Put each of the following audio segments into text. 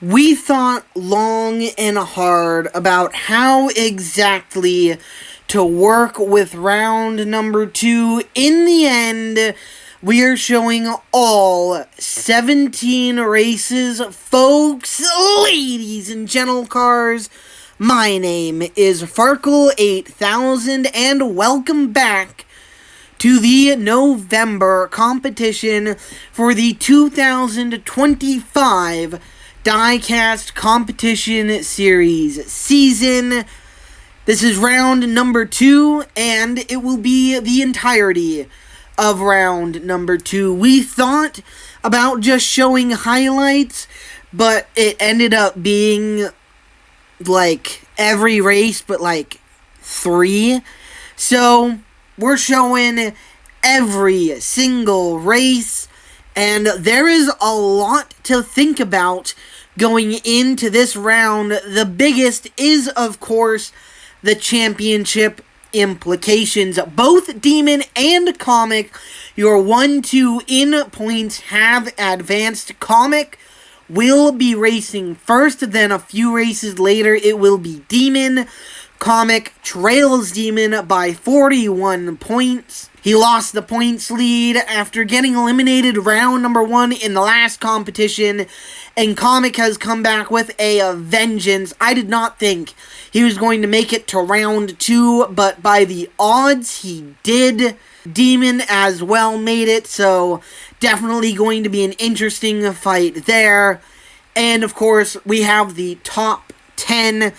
We thought long and hard about how exactly to work with round number 2. In the end, we are showing all 17 races. Folks, ladies and gentle cars, my name is Farkle8000 and welcome back to the November competition for the 2025 Diecast Competition Series season. This is round number 2, and it will be the entirety of round number 2. We thought about just showing highlights, but it ended up being like every race but like 3. So we're showing every single race, and there is a lot to think about going into this round. The biggest is, of course, the championship implications. Both Demon and Comic, your 1-2 in points, have advanced. Comic will be racing first, then a few races later it will be Demon. Comic trails Demon by 41 points. He lost the points lead after getting eliminated round number 1 in the last competition, and Comic has come back with a vengeance. I did not think he was going to make it to round 2, but by the odds, he did. Demon as well made it, so definitely going to be an interesting fight there. And of course, we have the top 10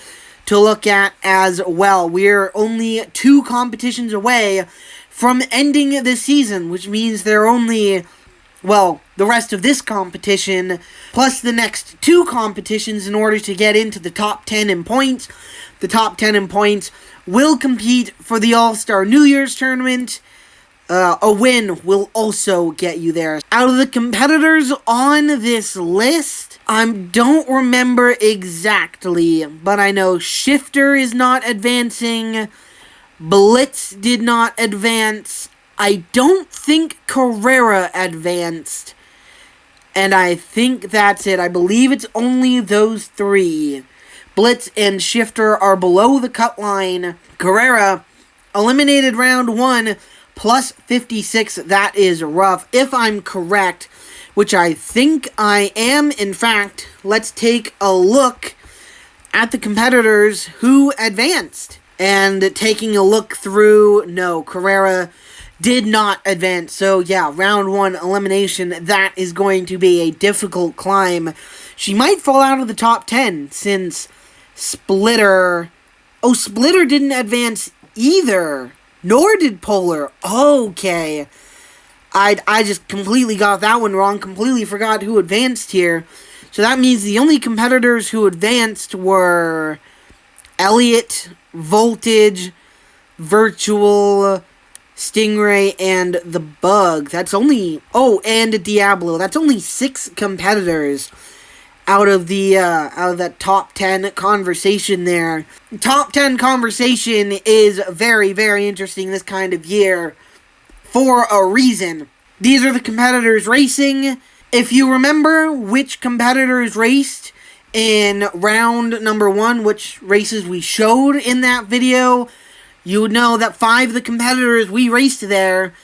to look at as well. We're only 2 competitions away from ending this season, which means there are only, well, the rest of this competition, plus the next 2 competitions in order to get into the top 10 in points. The top 10 in points will compete for the All-Star New Year's Tournament. A win will also get you there. Out of the competitors on this list, I don't remember exactly, but I know Shifter is not advancing. Blitz did not advance. I don't think Carrera advanced. And I think that's it. I believe it's only those 3. Blitz and Shifter are below the cut line. Carrera eliminated round 1, plus 56. That is rough. If I'm correct, which I think I am, in fact, let's take a look at the competitors who advanced. And taking a look through, no, Carrera did not advance. So yeah, round 1 elimination, that is going to be a difficult climb. She might fall out of the top 10 since Splitter... Oh, Splitter didn't advance either. Nor did Polar. Okay. I just completely got that one wrong. Completely forgot who advanced here. So that means the only competitors who advanced were Elliot, Voltage, Virtual, Stingray, and the Bug. That's only... Oh, and Diablo. That's only 6 competitors out of that top 10 conversation there. Top 10 conversation is very, very interesting this kind of year for a reason. These are the competitors racing. If you remember which competitors raced in round number 1, which races we showed in that video, you would know that 5 of the competitors we raced there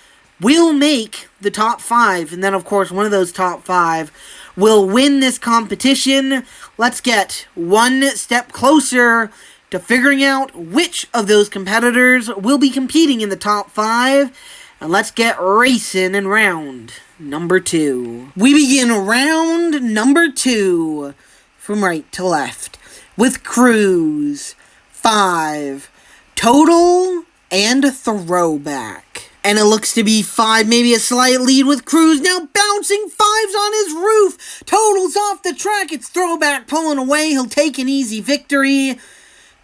will make the top 5. And then, of course, one of those top 5 will win this competition. Let's get one step closer to figuring out which of those competitors will be competing in the top 5. And let's get racing in round number 2. We begin round number 2 from right to left with Cruz, 5, Total, and Throwback. And it looks to be 5, maybe a slight lead with Cruz. Now bouncing 5s on his roof. Total's off the track. It's Throwback pulling away. He'll take an easy victory.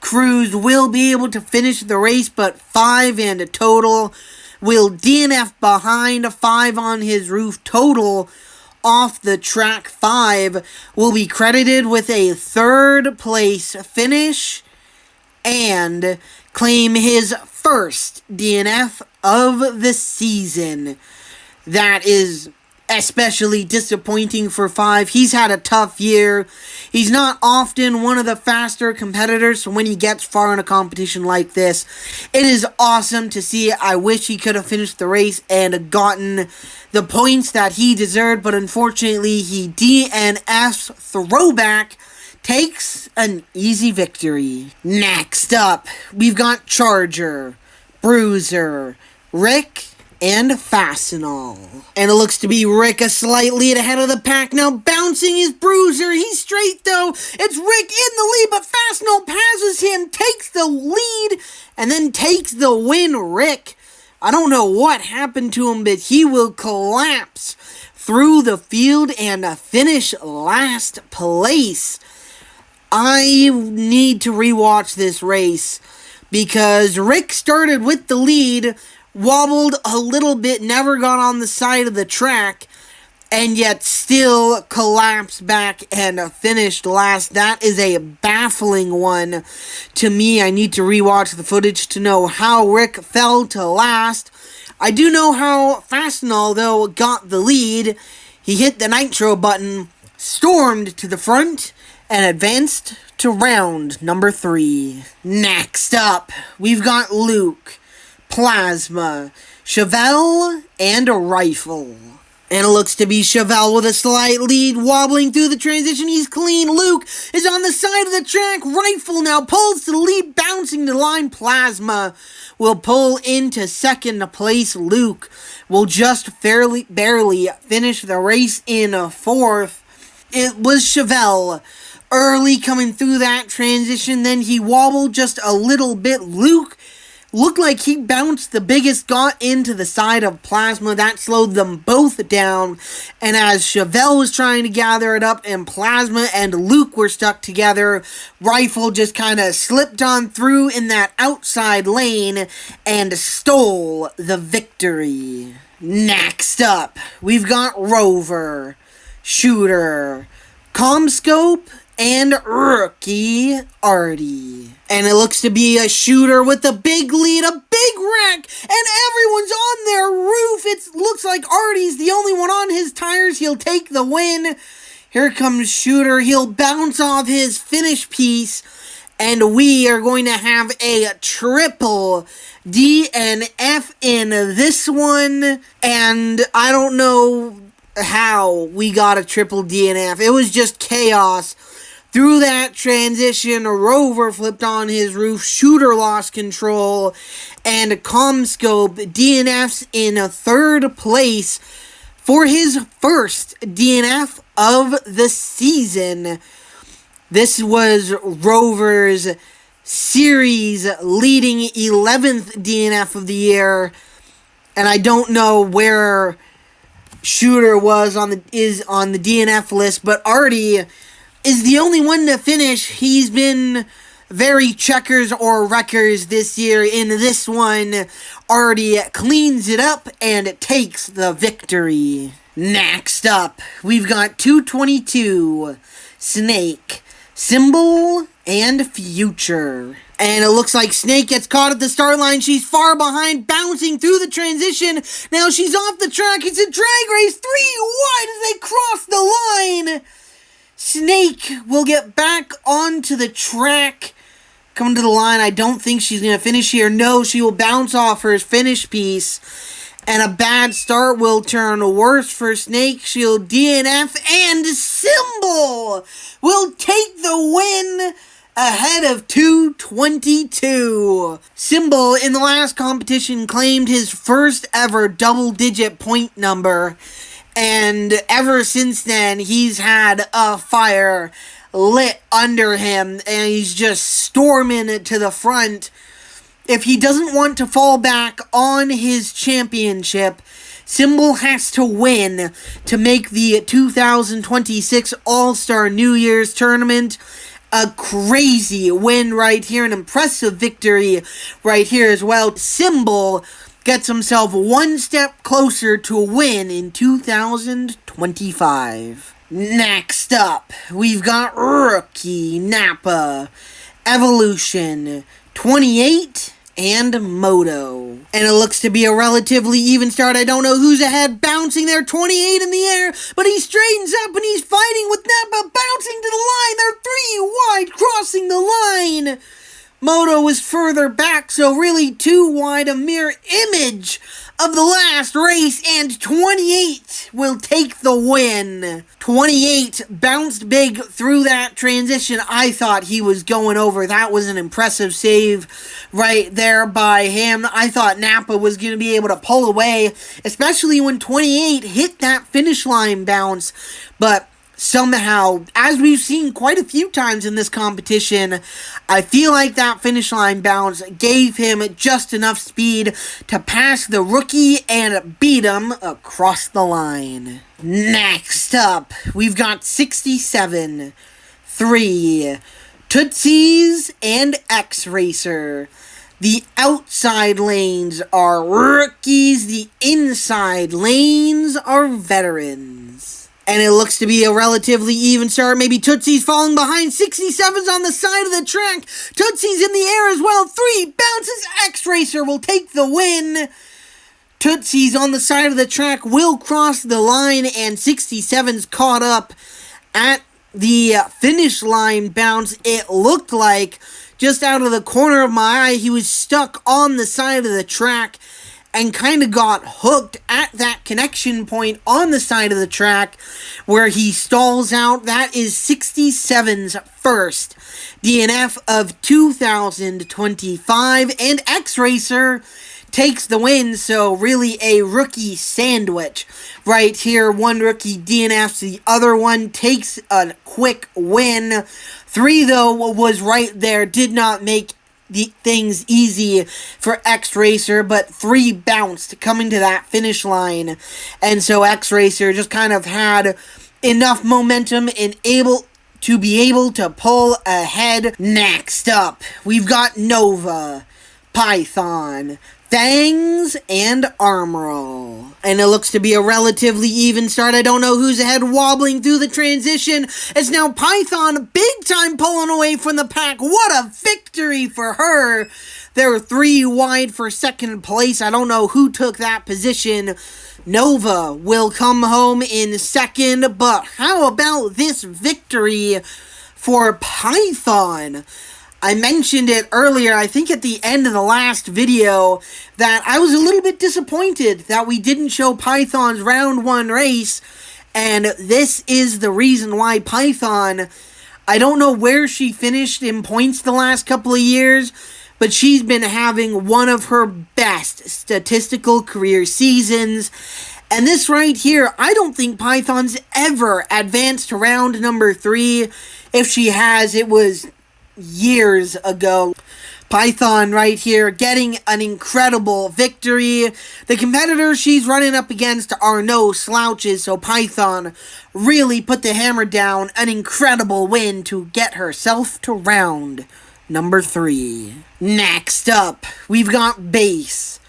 Cruz will be able to finish the race, but 5 and a Total will DNF behind. 5 on his roof. Total off the track. 5 will be credited with a 3rd place finish and claim his first DNF of the season. That is especially disappointing for 5. He's had a tough year. He's not often one of the faster competitors, so when he gets far in a competition like this, it is awesome to see. I wish he could have finished the race and gotten the points that he deserved, but unfortunately he DNFs. Throwback takes an easy victory. Next up, we've got Charger, Bruiser, Rick, and Fastenal. And it looks to be Rick a slight lead ahead of the pack. Now bouncing is Bruiser. He's straight though. It's Rick in the lead, but Fastenal passes him, takes the lead, and then takes the win. Rick, I don't know what happened to him, but he will collapse through the field and finish last place. I need to rewatch this race because Rick started with the lead, wobbled a little bit, never got on the side of the track, and yet still collapsed back and finished last. That is a baffling one to me. I need to rewatch the footage to know how Rick fell to last. I do know how Fastenal, though, got the lead. He hit the nitro button, stormed to the front, and advanced to round number 3. Next up, we've got Luke, Plasma, Chevelle, and a Rifle. And it looks to be Chevelle with a slight lead, wobbling through the transition. He's clean. Luke is on the side of the track. Rifle now pulls to the lead, bouncing the line. Plasma will pull into second place. Luke will just barely finish the race in 4th. It was Chevelle early coming through that transition. Then he wobbled just a little bit. Luke looked like he bounced the biggest, got into the side of Plasma. That slowed them both down. And as Chevelle was trying to gather it up and Plasma and Luke were stuck together, Rifle just kind of slipped on through in that outside lane and stole the victory. Next up, we've got Rover, Shooter, Comscope, and Rookie Artie. And it looks to be a Shooter with a big lead, a big wreck, and everyone's on their roof. It looks like Artie's the only one on his tires. He'll take the win. Here comes Shooter. He'll bounce off his finish piece, and we are going to have a triple DNF in this one. And I don't know how we got a triple DNF. It was just chaos. Through that transition, Rover flipped on his roof, Shooter lost control, and Comscope DNFs in 3rd place for his first DNF of the season. This was Rover's series leading 11th DNF of the year, and I don't know where Shooter is on the DNF list, but Artie is the only one to finish. He's been very checkers or wreckers this year. In this one, Artie cleans it up and takes the victory. Next up, we've got 222, Snake, Symbol, and Future. And it looks like Snake gets caught at the start line. She's far behind, bouncing through the transition. Now she's off the track. It's a drag race, 3 wide as they cross the line. Snake will get back onto the track. Coming to the line, I don't think she's going to finish here. No, she will bounce off her finish piece. And a bad start will turn worse for Snake. She'll DNF, and Symbol will take the win ahead of 222. Symbol in the last competition claimed his first ever double-digit point number. And ever since then, he's had a fire lit under him, and he's just storming it to the front. If he doesn't want to fall back on his championship, Symbol has to win to make the 2026 All-Star New Year's Tournament a crazy win right here, an impressive victory right here as well. Symbol gets himself one step closer to a win in 2025. Next up, we've got Rookie, Napa, Evolution, 28, and Moto. And it looks to be a relatively even start. I don't know who's ahead, bouncing there, 28 in the air, but he straightens up and he's fighting with Nappa, bouncing to the line. They're 3 wide, crossing the line. Moto is further back, so really 2 wide, a mere image of the last race, and 28 will take the win. 28 bounced big through that transition. I thought he was going over. That was an impressive save right there by him. I thought Nappa was going to be able to pull away, especially when 28 hit that finish line bounce, but somehow, as we've seen quite a few times in this competition, I feel like that finish line bounce gave him just enough speed to pass the rookie and beat him across the line. Next up, we've got 67, 3, Tootsies and X-Racer. The outside lanes are rookies, the inside lanes are veterans. And it looks to be a relatively even start. Maybe Tootsie's falling behind. 67's on the side of the track. Tootsie's in the air as well. 3 bounces. X-Racer will take the win. Tootsie's on the side of the track will cross the line, and 67's caught up at the finish line bounce. It looked like, just out of the corner of my eye, he was stuck on the side of the track and kind of got hooked at that connection point on the side of the track where he stalls out. That is 67's first DNF of 2025, and X-Racer takes the win, so really a rookie sandwich right here. One rookie DNFs, the other one takes a quick win. 3, though, was right there, did not make the things easy for X-Racer, but 3 bounced coming to that finish line, and so X-Racer just kind of had enough momentum and able to pull ahead. Next up, we've got Nova, Python, Fangs, and Armorall. And it looks to be a relatively even start. I don't know who's ahead, wobbling through the transition. It's now Python big time pulling away from the pack. What a victory for her. They're 3 wide for second place. I don't know who took that position. Nova will come home in second, but how about this victory for Python? I mentioned it earlier, I think at the end of the last video, that I was a little bit disappointed that we didn't show Python's round 1 race, and this is the reason why. Python, I don't know where she finished in points the last couple of years, but she's been having one of her best statistical career seasons. And this right here, I don't think Python's ever advanced to round number 3. If she has, it was years ago. Python right here getting an incredible victory. The competitors she's running up against are no slouches, so Python really put the hammer down. An incredible win to get herself to round number 3. Next up, we've got Base,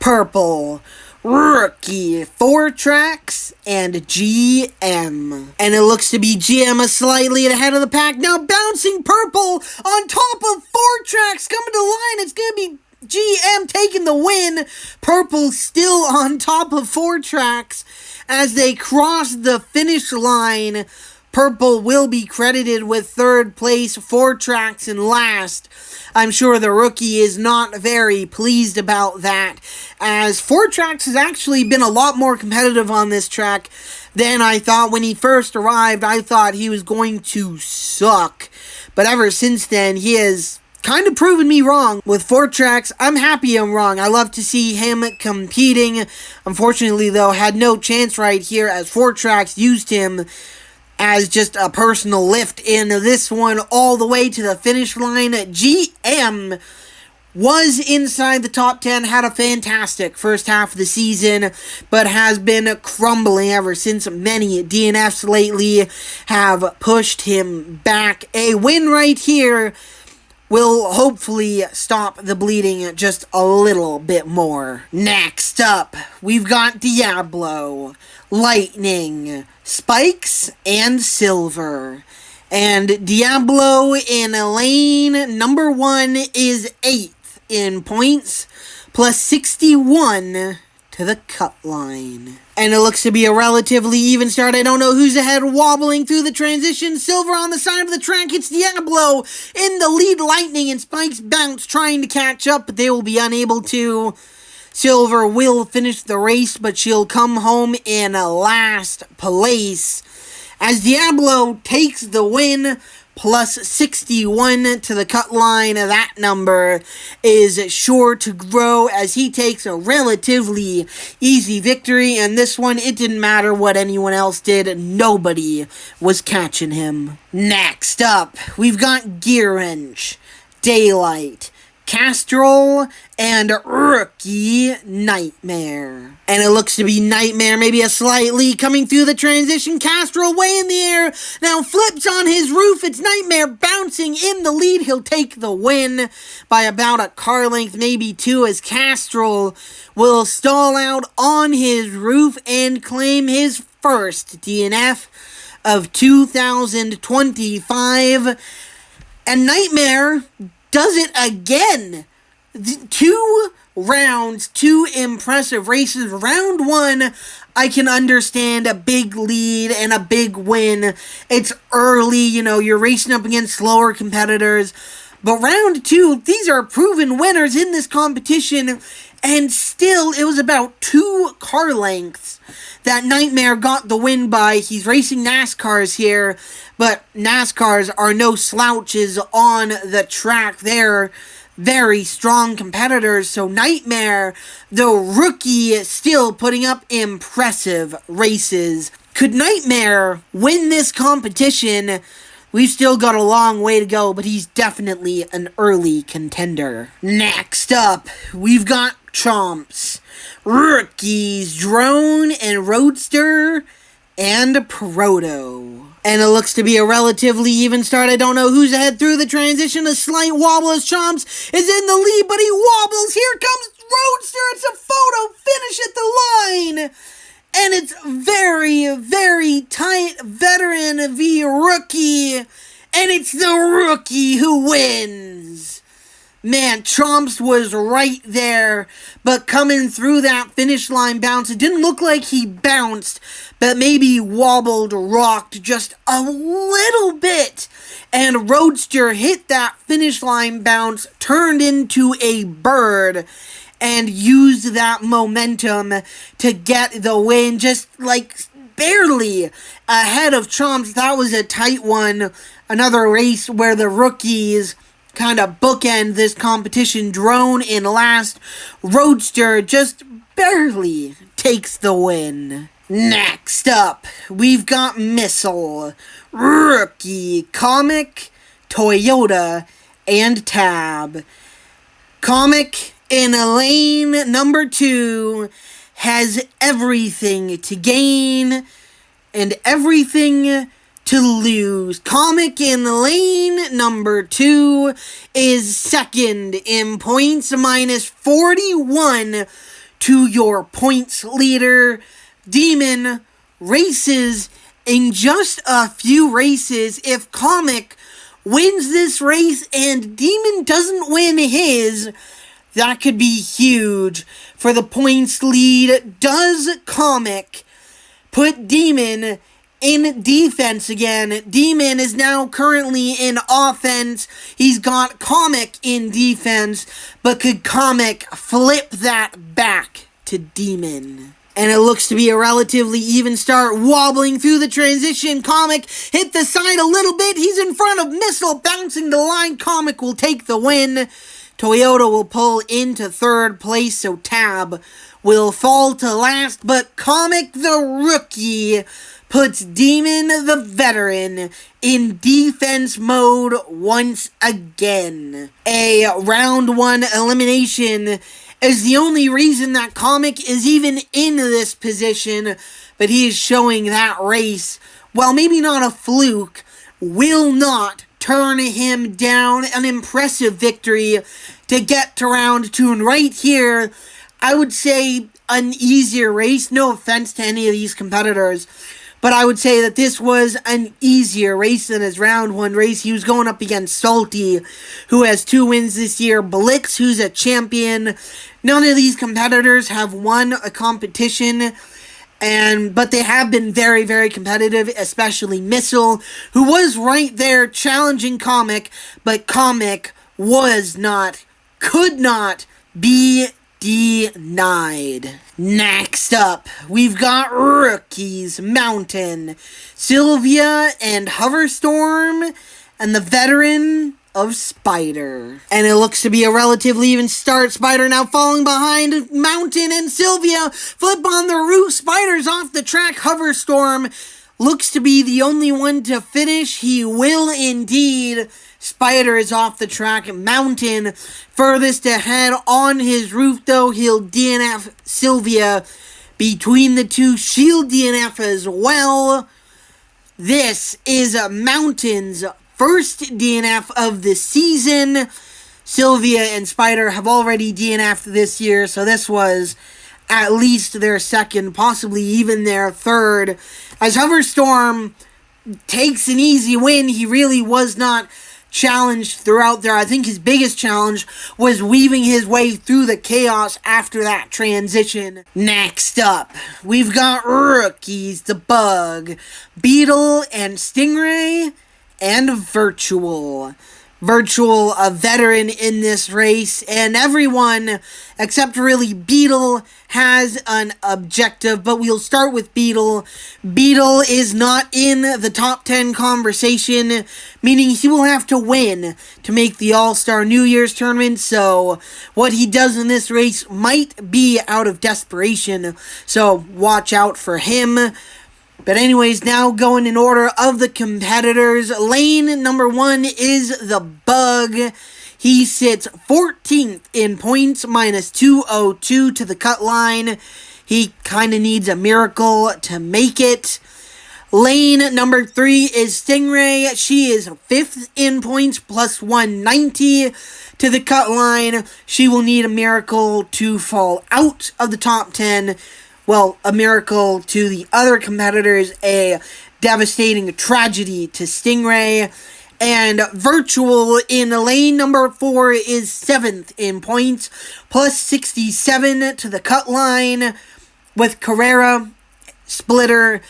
Purple, Rookie, 4Tracks, and GM. And it looks to be GM slightly ahead of the pack. Now bouncing Purple on top of 4Tracks coming to line. It's going to be GM taking the win. Purple still on top of 4Tracks as they cross the finish line. Purple will be credited with 3rd place, 4Tracks in last. I'm sure the rookie is not very pleased about that, as 4Tracks has actually been a lot more competitive on this track than I thought. When he first arrived, I thought he was going to suck, but ever since then, he has kind of proven me wrong. With 4Tracks, I'm happy I'm wrong. I love to see him competing. Unfortunately, though, had no chance right here, as 4Tracks used him as just a personal lift in this one all the way to the finish line. GM was inside the top 10, had a fantastic first half of the season, but has been crumbling ever since. Many DNFs lately have pushed him back. A win right here will hopefully stop the bleeding just a little bit more. Next up, we've got Diablo, Lightning, Spikes, and Silver. And Diablo in lane number 1 is 8th in points, plus 61 to the cut line. And it looks to be a relatively even start. I don't know who's ahead, wobbling through the transition. Silver on the side of the track. It's Diablo in the lead. Lightning and Spikes bounce, trying to catch up, but they will be unable to. Silver will finish the race, but she'll come home in last place as Diablo takes the win, plus 61 to the cut line. That number is sure to grow as he takes a relatively easy victory. And this one, it didn't matter what anyone else did. Nobody was catching him. Next up, we've got Gear Wrench, Daylight, Castrol, and Rookie Nightmare. And it looks to be Nightmare, maybe a slight lead coming through the transition. Castrol way in the air, now flips on his roof. It's Nightmare bouncing in the lead. He'll take the win by about a car length, maybe two, as Castrol will stall out on his roof and claim his first DNF of 2025. And Nightmare does it again. 2 rounds, 2 impressive races. Round 1, I can understand a big lead and a big win. It's early, you're racing up against slower competitors. But round 2, these are proven winners in this competition. And still, it was about 2 car lengths that Nightmare got the win by. He's racing NASCARs here, but NASCARs are no slouches on the track. They're very strong competitors, so Nightmare, the rookie, still putting up impressive races. Could Nightmare win this competition? We've still got a long way to go, but he's definitely an early contender. Next up, we've got Chomps, Rookies, Drone and Roadster, and Proto. And it looks to be a relatively even start. I don't know who's ahead through the transition. A slight wobble as Chomps is in the lead, but he wobbles. Here comes Roadster. It's a photo finish at the line. And it's very, very tight. Veteran v Rookie. And it's the Rookie who wins. Man, Chomps was right there, but coming through that finish line bounce, it didn't look like he bounced, but maybe wobbled, rocked just a little bit, and Roadster hit that finish line bounce, turned into a bird, and used that momentum to get the win, just like barely ahead of Chomps. That was a tight one. Another race where the rookies kind of bookend this competition. Drone in last. Roadster just barely takes the win. Next up, we've got Missile, Rookie, Comic, Toyota, and Tab. Comic in lane number 2 has everything to gain and everything to lose. Comic in lane number 2 is second in points, minus 41 to your points leader. Demon races in just a few races. If Comic wins this race and Demon doesn't win his, that could be huge for the points lead. Does Comic put Demon in defense again? Demon is now currently in offense. He's got Comic in defense, but could Comic flip that back to Demon? And it looks to be a relatively even start, wobbling through the transition. Comic hit the side a little bit. He's in front of Missile, bouncing the line. Comic will take the win. Toyota will pull into third place, so Tab will fall to last. But Comic, the rookie, puts Demon, the veteran, in defense mode once again. A round 1 elimination is the only reason that Comic is even in this position, but he is showing that race, while maybe not a fluke, will not turn him down. An impressive victory to get to round 2, and right here, I would say an easier race. No offense to any of these competitors, but I would say that this was an easier race than his round 1 race. He was going up against Salty, who has 2 wins this year, Blix, who's a champion. None of these competitors have won a competition, but they have been very, very competitive, especially Missile, who was right there challenging Comic, but Comic could not be denied. Next up, we've got rookies Mountain, Sylvia, and Hoverstorm, and the veteran of Spider. And it looks to be a relatively even start. Spider now falling behind Mountain and Sylvia. Flip on the roof. Spider's off the track. Hoverstorm looks to be the only one to finish. He will indeed. Spider is off the track. Mountain furthest ahead on his roof, though. He'll DNF Sylvia. Between the two, she'll DNF as well. This is Mountain's first DNF of the season. Sylvia and Spider have already DNF'd this year, so this was at least their second, possibly even their third. As Hoverstorm takes an easy win, he really was not challenged throughout there. I think his biggest challenge was weaving his way through the chaos after that transition. Next up, we've got rookies, the Bug, Beetle, and Stingray, and Virtual. Virtual, a veteran in this race, and everyone, except really Beetle, has an objective, but we'll start with Beetle. Beetle is not in the top 10 conversation, meaning he will have to win to make the All-Star New Year's tournament, so what he does in this race might be out of desperation, so watch out for him. But anyways, now going in order of the competitors, lane number 1 is the Bug. He sits 14th in points, minus 202 to the cut line. He kind of needs a miracle to make it. Lane number 3 is Stingray. She is 5th in points, plus 190 to the cut line. She will need a miracle to fall out of the top 10. Well, a miracle to the other competitors, a devastating tragedy to Stingray. And Virtual in lane number 4 is 7th in points, plus 67 to the cut line, with Carrera, Splitter,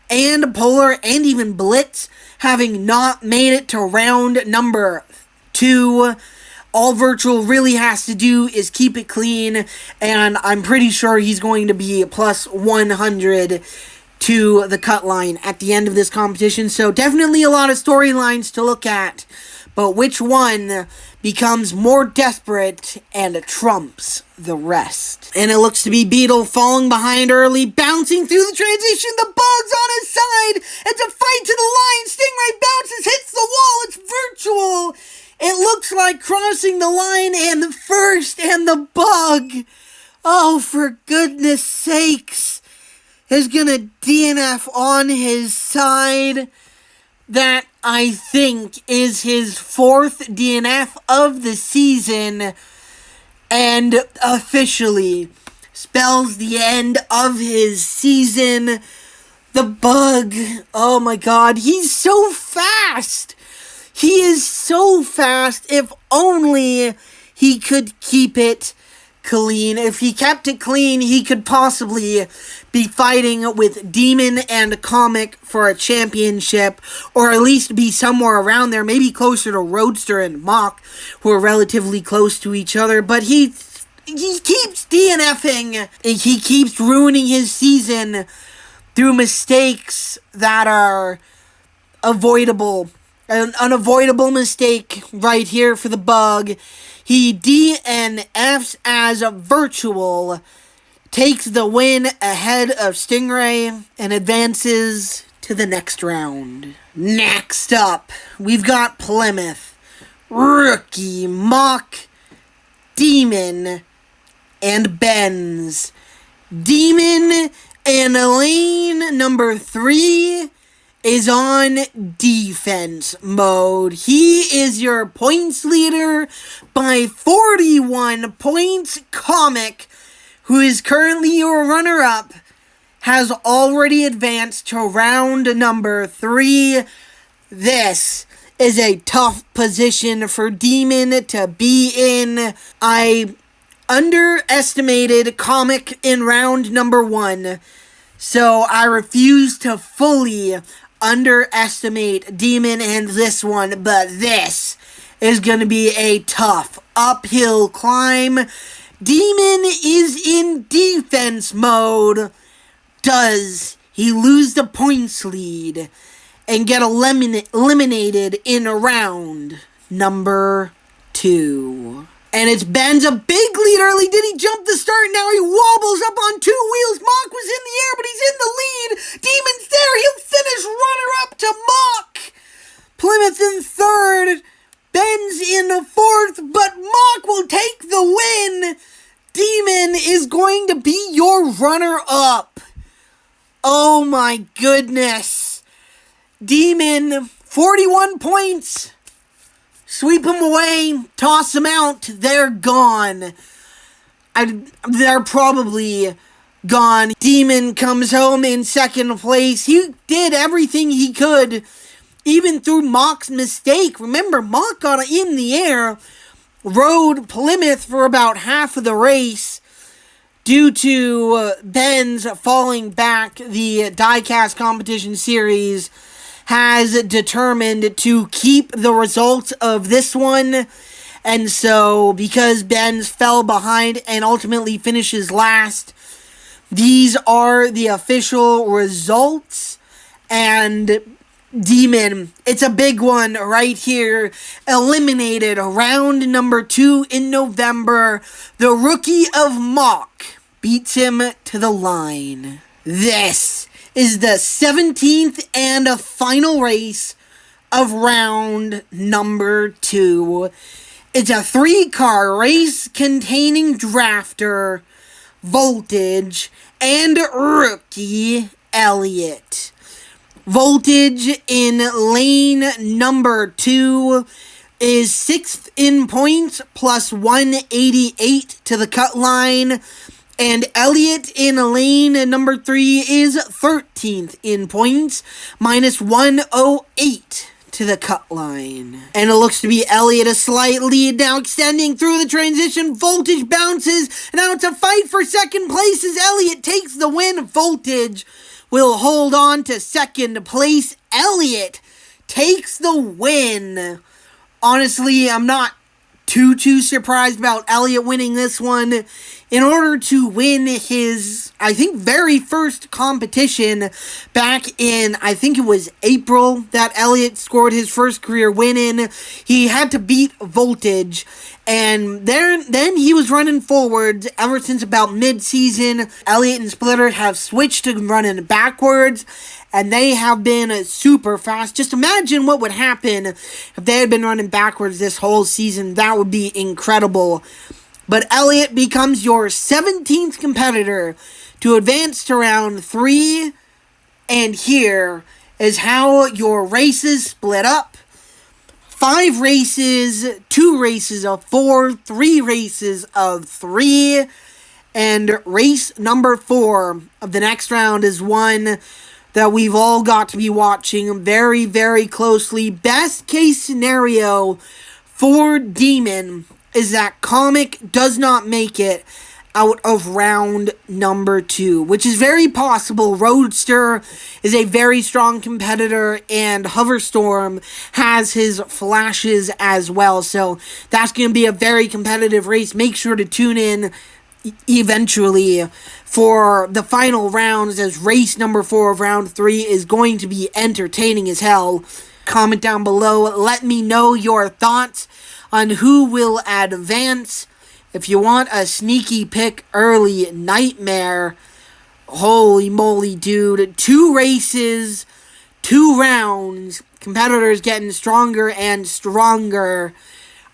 and Polar, and even Blitz having not made it to round number 2. All Virtual really has to do is keep it clean, and I'm pretty sure he's going to be plus 100 to the cut line at the end of this competition. So definitely a lot of storylines to look at, but which one becomes more desperate and trumps the rest? And it looks to be Beetle falling behind early, bouncing through the transition. The Bug's on his side. It's a fight to the line. Stingray bounces, hits the wall. It's Virtual. It looks like crossing the line, and the first, and the Bug, oh, for goodness sakes, is gonna DNF on his side. That, I think, is his 4th DNF of the season, and officially spells the end of his season. The Bug, oh my god, he's so fast! He is so fast. If only he could keep it clean. If he kept it clean, he could possibly be fighting with Demon and Comic for a championship, or at least be somewhere around there, maybe closer to Roadster and Mach, who are relatively close to each other. But he keeps DNFing. He keeps ruining his season through mistakes that are avoidable. An unavoidable mistake right here for the Bug. He DNFs as Virtual, takes the win ahead of Stingray, and advances to the next round. Next up, we've got Plymouth, Rookie, Mach, Demon, and Benz. Demon in lane number 3 is on defense mode. He is your points leader by 41 points. Comic, who is currently your runner-up, has already advanced to round number 3. This is a tough position for Demon to be in. I underestimated Comic in round number 1, so I refuse to fully underestimate Demon in this one, but this is going to be a tough uphill climb. Demon is in defense mode. Does he lose the points lead and get eliminated in round number 2? And it's Ben's a big lead early. Did he jump the start? Now he wobbles up on 2 wheels. Mock was in the air, but he's in the lead. Demon's there. He'll finish runner-up to Mock. Plymouth in 3rd. Ben's in 4th, but Mock will take the win. Demon is going to be your runner-up. Oh my goodness. Demon, 41 points. Sweep them away, toss them out, they're gone. They're probably gone. Demon comes home in 2nd place. He did everything he could, even through Mock's mistake. Remember, Mock got in the air, rode Plymouth for about half of the race. Due to Ben's falling back, the Diecast Competition Series has determined to keep the results of this one. And so, because Ben's fell behind and ultimately finishes last, these are the official results. And Demon, it's a big one right here. Eliminated round number 2 in November. The rookie of Mock beats him to the line. This is the 17th and final race of round number 2. It's a 3-car race containing Drafter, Voltage, and Rookie Elliott. Voltage in lane number 2 is 6th in points, plus 188 to the cut line. And Elliott in lane number 3 is 13th in points, minus 108 to the cut line. And it looks to be Elliott a slight lead now, extending through the transition. Voltage bounces. Now it's a fight for 2nd place as Elliott takes the win. Voltage will hold on to 2nd place. Elliott takes the win. Honestly, I'm not too surprised about Elliott winning this one. In order to win his, I think, very first competition back in, I think it was April that Elliott scored his first career win in, he had to beat Voltage. And then he was running forwards ever since about mid-season. Elliott and Splitter have switched to running backwards, and they have been super fast. Just imagine what would happen if they had been running backwards this whole season. That would be incredible. But Elliott becomes your 17th competitor to advance to round 3. And here is how your races split up. 5 races, 2 races of 4, 3 races of 3. And race number 4 of the next round is one that we've all got to be watching very, very closely. Best case scenario for Demon is that Comic does not make it out of round number 2, which is very possible. Roadster is a very strong competitor, and Hoverstorm has his flashes as well. So that's going to be a very competitive race. Make sure to tune in eventually for the final rounds, as race number 4 of round 3 is going to be entertaining as hell. Comment down below. Let me know your thoughts on who will advance. If you want a sneaky pick early, Nightmare. Holy moly, dude. 2 races, 2 rounds. Competitors getting stronger and stronger.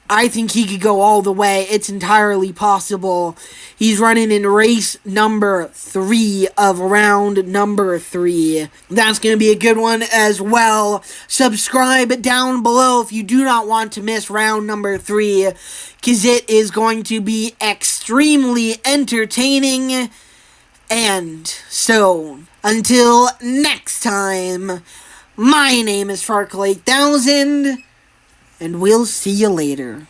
I think he could go all the way. It's entirely possible. He's running in race number 3 of round number 3. That's going to be a good one as well. Subscribe down below if you do not want to miss round number 3, because it is going to be extremely entertaining. And so, until next time, my name is Farkle8000, and we'll see you later.